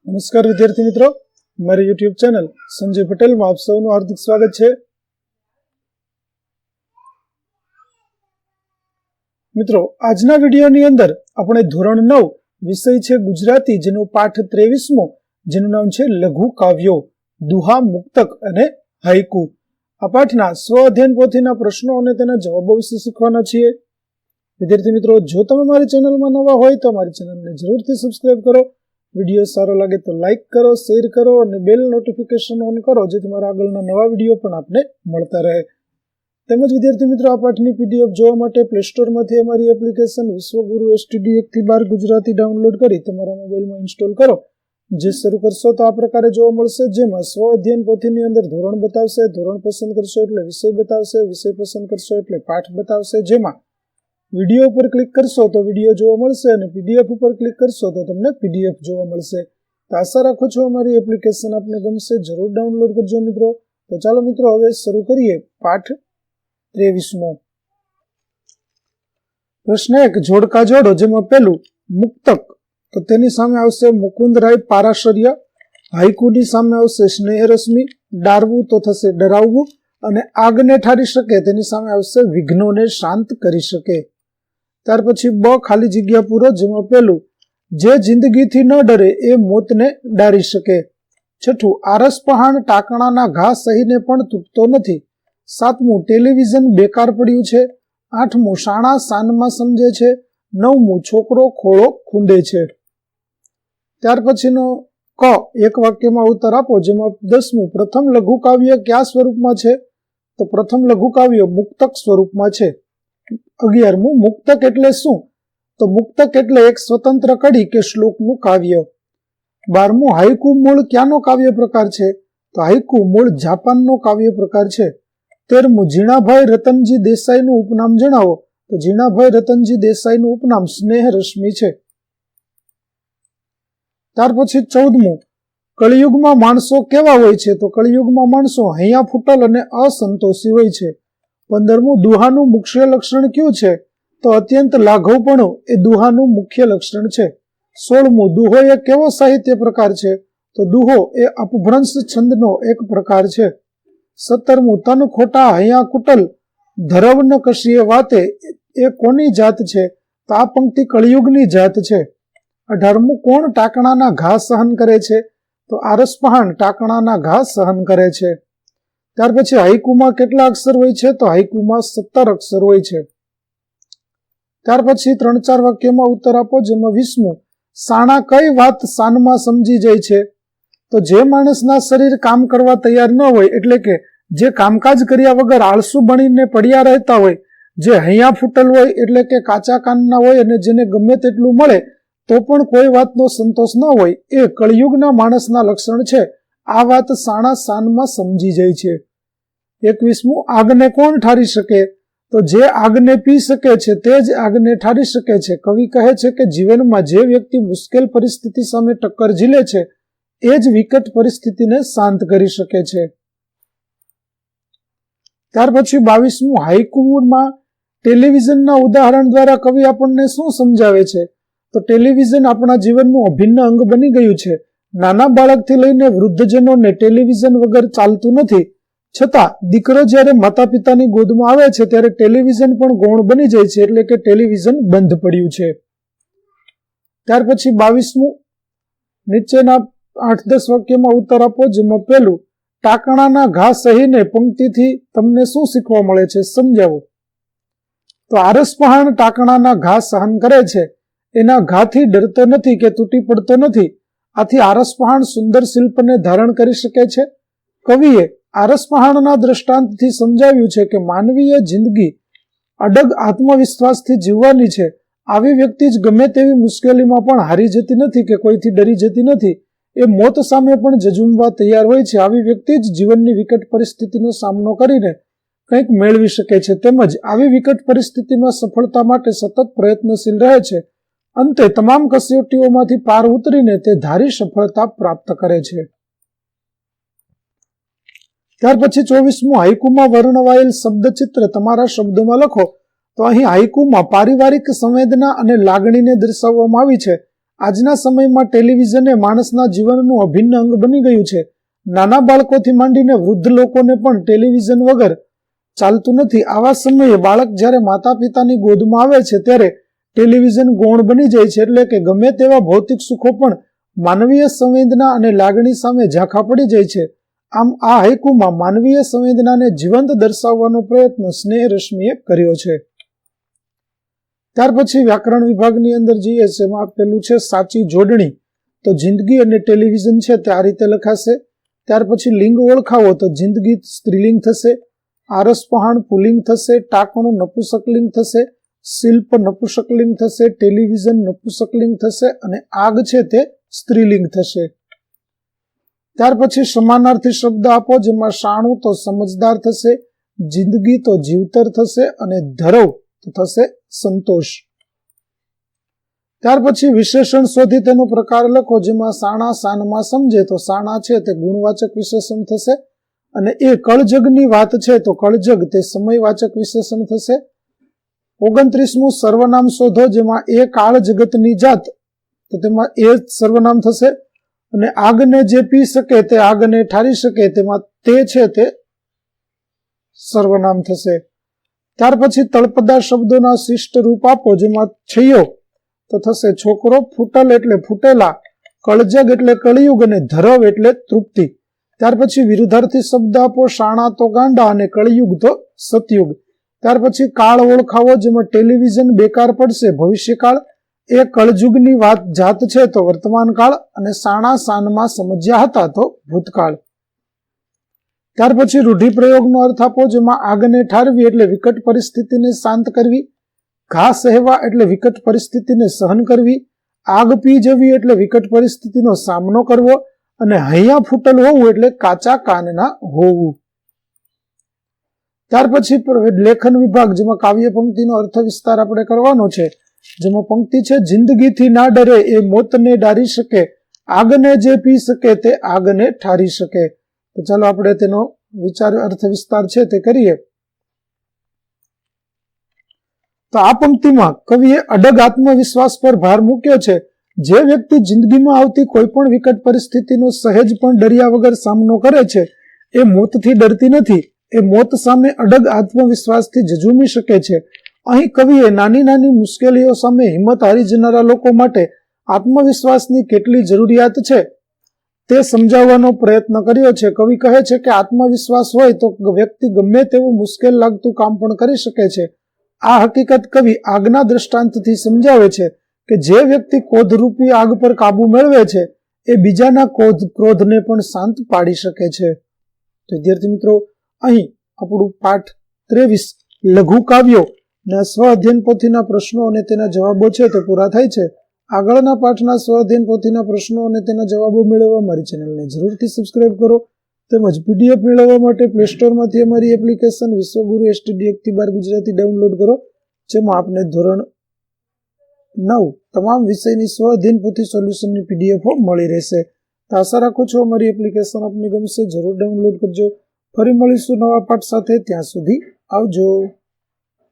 નમસ્કાર વિદ્યાર્થી મિત્રો, મારી યુટ્યુબ ચેનલ સંજય પટેલમાં આપ સૌનું હાર્દિક સ્વાગત છે. મિત્રો, આજના વિડીયોની અંદર આપણે ધોરણ 9 વિષય છે ગુજરાતી, જેનો પાઠ 23મો, જેનું નામ છે લઘુ કાવ્યો, દુહા, મુક્તક અને હાઈકુ. આ પાઠના સ્વ અધ્યયન પોથીના પ્રશ્નો અને તેના જવાબો વિશે શીખવાના છીએ. વિદ્યાર્થી મિત્રો, જો તમે મારી ચેનલમાં નવા હોય તો મારી ચેનલને જરૂરથી સબસ્ક્રાઇબ કરો. વિડીયો સારો લાગે તો લાઇક કરો, શેર કરો અને બેલ નોટિફિકેશન ઓન કરો, જેથી મારા આગળના નવા વિડીયો પણ આપને મળતા રહે. તેમજ વિદ્યાર્થી મિત્રો, આ પાઠની પીડીએફ જોવા માટે પ્લે સ્ટોરમાંથી અમારી એપ્લિકેશન વિશ્વગુરુ STD 1-12 ગુજરાતી ડાઉનલોડ કરી તમારા મોબાઈલમાં ઇન્સ્ટોલ કરો. જે શરૂ કરશો તો આ પ્રકારે જોવા મળશે, જેમાં સ્વ અધ્યયન પોથીની અંદર ધોરણ બતાવશે, ધોરણ પસંદ કરશો એટલે વિષય બતાવશે, વિષય પસંદ કરશો એટલે પાઠ બતાવશે. જેમાં વિડીયો ઉપર ક્લિક કરશો તો વિડીયો જોવા મળશે અને પીડીએફ ઉપર ક્લિક કરશો તો તમને પીડીએફ જોવા મળશે. તો આશા રાખું છું અમારી એપ્લિકેશન આપને ગમશે, જરૂર ડાઉનલોડ કરજો મિત્રો. તો ચાલો મિત્રો, હવે શરૂ કરીએ પાઠ 23મો. પ્રશ્ન 1, જોડકા જોડો. જેમાં પહેલું મુક્તક, તો તેની સામે આવશે મુકુંદરાય પારાશર્ય. હાઈકુની સામે આવશે સ્નેહરશ્મિ. ડારવું તો થશે ડરાવવું. અને આગને ઠારી શકે, તેની સામે આવશે વિઘ્નોને શાંત કરી શકે. ત્યાર પછી બ, ખાલી જગ્યા પૂરો. જેમાં પહેલું જે જિંદગીથી ન ડરે એ મોતને ડારી શકે. છઠ્ઠું, આરસ પહાણ ટાકણાના ઘા સહીને પણ તૂટતો નથી. સાતમું, ટેલિવિઝન બેકાર પડ્યું છે. આઠમું, શાણા સાનમાં સમજે છે. નવમું, છોકરો ખોળો ખૂંદે છે. ત્યાર પછીનો ક, એક વાક્યમાં ઉત્તર આપો. જેમાં 10મું, પ્રથમ લઘુ કાવ્ય કયા સ્વરૂપમાં છે? તો પ્રથમ લઘુ કાવ્ય મુક્તક સ્વરૂપમાં છે. 11મું, મુક્તક એટલે શું? તો મુક્તક એટલે એક સ્વતંત્ર કડી કે શ્લોકનું કાવ્ય. 12મું, હાઈકુ મૂળ ક્યાંનો કાવ્ય પ્રકાર છે? તો હાઈકુ મૂળ જાપાનનો કાવ્ય પ્રકાર છે. 13મું, ઝીણાભાઈ રતનજી દેસાઈનું ઉપનામ જણાવો. તો ઝીણાભાઈ રતનજી દેસાઈનું ઉપનામ સ્નેહરશ્મિ છે. ત્યાર પછી 14મું, કળિયુગમાં માણસો કેવા હોય છે? તો કળિયુગમાં માણસો હૈયા ફૂટલ અને અસંતોષી હોય છે. 15મું, દુહાનું મુખ્ય લક્ષણ કયું છે? તો અત્યંત લાઘવપણું એ દુહાનું મુખ્ય લક્ષણ છે. 16મું, દુહો એ કેવો સાહિત્ય પ્રકાર છે? તો દુહો એ અપભ્રંશ છંદનો એક પ્રકાર છે. 17મું, તન ખોટા હૈયા કુટલ ધરવ ન કશીએ વાતે એ કોની જાત છે? તો આ પંક્તિ કળિયુગની જાત છે. 18મું, કોણ ટાકણાના ઘા સહન કરે છે? તો આરસ પહાણ ટાકણાના ઘા સહન કરે છે. ત્યાર પછી હાઈકુમાં કેટલા અક્ષર હોય છે? તો હાઈકુમાં 17 અક્ષર હોય છે. ત્યાર પછી 3-4 વાક્યમાં ઉત્તર આપો. જેમાં 20મું, સાણા કઈ વાત સાનમાં સમજી જાય છે? તો જે માણસના શરીર કામ કરવા તૈયાર ન હોય, એટલે કે જે કામકાજ કર્યા વગર આળસુ બનીને પડ્યા રહેતા હોય, જે હૈયા ફૂટલ હોય, એટલે કે કાચા કાનના હોય અને જેને ગમે તેટલું મળે તો પણ કોઈ વાતનો સંતોષ ન હોય, એ કળિયુગના માણસના લક્ષણ છે. આ વાત સાણા સાનમાં સમજી જાય છે. 21મું, આગને કોણ ઠારી શકે? તો જે આગને પી શકે છે તે જ આગને ઠારી શકે છે. કવિ કહે છે કે જીવનમાં જે વ્યક્તિ મુશ્કેલ પરિસ્થિતિ સામે ટક્કર ઝીલે છે એ જ વિકટ પરિસ્થિતિને શાંત કરી શકે છે. ત્યાર પછી 22મું, હાઈકુમાં ટેલિવિઝનના ઉદાહરણ દ્વારા કવિ આપણને શું સમજાવે છે? તો ટેલિવિઝન આપણા જીવનનું અભિન્ન અંગ બની ગયું છે. નાના બાળકથી લઈને વૃદ્ધજનોને ટેલિવિઝન વગર ચાલતું નથી. છતાં દીકરો જ્યારે માતા પિતાની ગોદમાં આવે છે ત્યારે ટેલિવિઝન પણ ગૌણ બની જાય છે, એટલે કે ટેલિવિઝન બંધ પડ્યું છે. ત્યાર પછી 22મું, નીચેના 8-10 વાક્યમાં ઉત્તર આપો. જેમાં પહેલું, ટાકણાના ઘા સહીને પંક્તિથી તમને શું શીખવા મળે છે? સમજાવો. તો આરસ પહાણ ટાકણાના ઘા સહન કરે છે. એના ઘાથી ડરતો નથી કે તૂટી પડતો નથી. આથી આરસ પહાણ સુંદર શિલ્પને ધારણ કરી શકે છે. કવિએ આરસ પહાણના દ્રષ્ટાંતથી સમજાવ્યું છે કે માનવીય જિંદગી અડગ આત્મવિશ્વાસથી જીવવાની છે. આવી વ્યક્તિ જ ગમે તેવી મુશ્કેલીમાં પણ હારી જતી નથી કે કોઈથી ડરી જતી નથી. એ મોત સામે પણ ઝઝૂમવા તૈયાર હોય છે. આવી વ્યક્તિ જ જીવનની વિકટ પરિસ્થિતિનો સામનો કરીને કંઈક મેળવી શકે છે, તેમજ આવી વિકટ પરિસ્થિતિમાં સફળતા માટે સતત પ્રયત્નશીલ રહે છે. અંતે તમામ કસોટીઓમાંથી પાર ઉતરીને તે ધારી સફળતા પ્રાપ્ત કરે છે. ત્યાર પછી 24મું, હાઈકુમાં વર્ણવાયેલ શબ્દચિત્ર તમારા શબ્દોમાં લખો. તો અહીં હાઈકુમાં પારિવારિક સંવેદના અને લાગણીને દર્શાવવામાં આવી છે. આજના સમયમાં ટેલિવિઝન એ માણસના જીવનનું અભિન્ન અંગ બની ગયું છે. નાના બાળકોથી માંડીને વૃદ્ધ લોકોને પણ ટેલિવિઝન વગર ચાલતું નથી. આવા સમયે બાળક જ્યારે માતા પિતાની ગોદમાં આવે છે ત્યારે ટેલિવિઝન ગૌણ બની જાય છે, એટલે કે ગમે તેવા ભૌતિક સુખો પણ માનવીય સંવેદના અને લાગણી સામે ઝાંખા પડી જાય છે. આમ આ હૈકુમાં માનવીય સંવેદનાને જીવંત દર્શાવવાનો પ્રયત્ન સ્નેહ રશ્મિએ કર્યો છે. ત્યાર પછી વ્યાકરણ વિભાગની અંદર જઈએ છે. એમાં પેલું છે સાચી જોડણી. તો જિંદગી અને ટેલિવિઝન છે તે આ રીતે લખાશે. ત્યાર પછી લિંગ ઓળખાવો. તો જિંદગી સ્ત્રીલિંગ થશે, આરસ પહાણ પુલ્લિંગ થશે, ટાંકણું નપુંસકલિંગ થશે, શિલ્પ નપુંસકલિંગ થશે, ટેલિવિઝન નપુંસકલિંગ થશે અને આગ છે તે સ્ત્રીલિંગ થશે. ત્યાર પછી સમાનાર્થી શબ્દ આપો, જેમાં શાણું તો સમજદાર થશે, જિંદગી તો જીવતર થશે અને ધરવ તો થશે સંતોષ. ત્યાર પછી વિશેષણ શોધી તેનો પ્રકાર લખો, જેમાં સાણા સાનમાં સમજે. તો સાણા છે તે ગુણવાચક વિશેષણ થશે અને એ કળજગની વાત છે તો કળજગ તે સમયવાચક વિશેષણ થશે. 29મું સર્વનામ શોધો, જેમાં એ કાળ જગતની જાત તો તેમાં એ સર્વનામ થશે અને આગને જે પી શકે તે આગને ઠારી શકે તેમાં તે છે તે સર્વનામ થશે. ત્યાર પછી તળપદા શબ્દોના શિષ્ટ રૂપ આપો, જેમાં છૈયો તો થશે છોકરો, ફૂટલ એટલે ફૂટેલા, કળજગ એટલે કળિયુગ અને ધરવ એટલે તૃપ્તિ. ત્યાર પછી વિરુદ્ધાર્થી શબ્દ આપો, શાણા તો ગાંડા અને કળિયુગ તો સતયુગ. ત્યાર પછી કાળ ઓળખાવો, જેમાં ટેલિવિઝન બેકાર પડશે ભવિષ્યકાળ, એ કળજુગની વાત જાત છે તો વર્તમાન કાળ અને સાણા સાનમાં સમજ્યા હતા તો ભૂતકાળ. ત્યાર પછી રૂઢિપ્રયોગનો અર્થ આપો, જેમાં આગને ઠારવી એટલે વિકટ પરિસ્થિતિને શાંત કરવી, ઘા સહેવા એટલે વિકટ પરિસ્થિતિને સહન કરવી, આગ પી જવી એટલે વિકટ પરિસ્થિતિનો સામનો કરવો અને હૈયા ફૂટલ હોવું એટલે કાચા કાનના હોવું. ત્યાર પછી લેખન વિભાગ, જેમાં કાવ્ય પંક્તિનો અર્થ વિસ્તાર આપણે કરવાનો છે. જેમાં પંક્તિ છે, જિંદગીથી ના ડરે એ મોતને ડારી શકે, આગને જે પી શકે તે આગને ઠારી શકે. તો ચાલો આપણે તેનો વિચાર અર્થ વિસ્તાર છે તે કરીએ. તો આ પંક્તિમાં કવિએ અડગ આત્મવિશ્વાસ પર ભાર મૂક્યો છે. જે વ્યક્તિ જિંદગીમાં આવતી કોઈ પણ વિકટ પરિસ્થિતિનો સહેજ પણ ડર્યા વગર સામનો કરે છે એ મોતથી ડરતી નથી. એ મોત સામે અડગ આત્મવિશ્વાસથી ઝઝૂમી શકે છે. અહીં કવિએ નાની નાની મુશ્કેલીઓ સામે હિંમત હારી જનારા લોકો માટે આત્મવિશ્વાસની કેટલી જરૂરિયાત છે તે સમજાવવાનો પ્રયત્ન કર્યો છે. કવિ કહે છે કે આત્મવિશ્વાસ હોય તો વ્યક્તિ ગમે તેવું મુશ્કેલ લાગતું કામ પણ કરી શકે છે. આ હકીકત કવિ આગના દ્રષ્ટાંતથી સમજાવે છે કે જે વ્યક્તિ ક્રોધરૂપી આગ પર કાબુ મેળવે છે એ બીજાના ક્રોધને પણ શાંત પાડી શકે છે. તો વિદ્યાર્થી મિત્રો, અહીં આપણું પાઠ 23 લઘુ કાવ્યો ના સ્વ અધ્યયન પોથીના પ્રશ્નો અને તેના જવાબો છે તે પૂરા થાય છે. આગળના પાઠના સ્વ અધ્યયન પોથીના પ્રશ્નો અને તેના જવાબો મેળવવા મારી ચેનલને જરૂરથી સબસ્ક્રાઇબ કરો. તેમજ પીડીએફ મેળવવા માટે પ્લે સ્ટોરમાંથી અમારી એપ્લિકેશન વિશ્વગુરુ STD1 ગુજરાતી ડાઉનલોડ કરો, જેમાં આપને ધોરણ 9 તમામ વિષયની સ્વ અધ્યયન પોથી સોલ્યુશનની પીડીએફો મળી રહેશે. તો આશા રાખું છું અમારી એપ્લિકેશન આપને ગમશે. જરૂર ડાઉનલોડ કરજો. ફરી મળીશું નવા પાઠ સાથે. ત્યાં સુધી આવજો.